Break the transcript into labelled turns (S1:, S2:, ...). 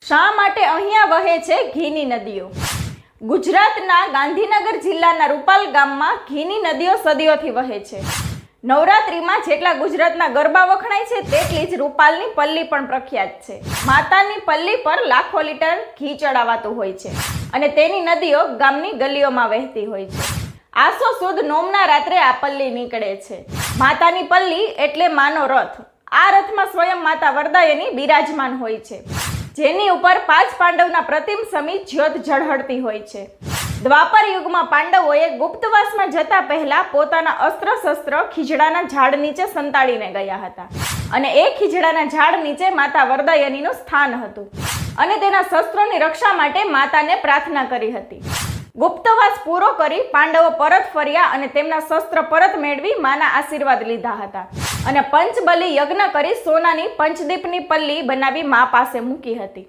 S1: શા માટે અહીંયા વહે છે ઘીની નદીઓ? ગુજરાતના ગાંધીનગર જિલ્લાના રૂપાલ ગામમાં ઘીની નદીઓ સદીઓથી વહે છે. નવરાત્રિમાં જેટલા ગુજરાતના ગરબા વખણાય છે તેટલી જ રૂપાલની પલ્લી પણ પ્રખ્યાત છે. માતાની પલ્લી પર લાખો લીટર ઘી ચડાવાતું હોય છે અને તેની નદીઓ ગામની ગલીઓમાં વહેતી હોય છે. આસો સુદ નોમના રાત્રે આ પલ્લી નીકળે છે. માતાની પલ્લી એટલે માનો રથ. આ રથમાં સ્વયં માતા વરદાયની બિરાજમાન હોય છે, જેની ઉપર 5 પાંડવના પ્રતિમ સમી જ્યોત ઝળહળતી હોય છે. દ્વાપર યુગમાં પાંડવોએ ગુપ્તવાસમાં જતા પહેલા પોતાના અસ્ત્ર શસ્ત્ર ખીજડાના ઝાડ નીચે સંતાડીને ગયા હતા અને એ ખીજડાના ઝાડ નીચે માતા વરદાયનીનું સ્થાન હતું અને તેના શસ્ત્રોની રક્ષા માટે માતાને પ્રાર્થના કરી હતી. ગુપ્તવાસ પૂરો કરી પાંડવો પરત ફર્યા અને તેમના શસ્ત્ર પરત મેળવી માના આશીર્વાદ લીધા હતા અને પંચબલી યજ્ઞ કરી સોનાની પંચદીપની પલ્લી બનાવી મા પાસે મૂકી હતી.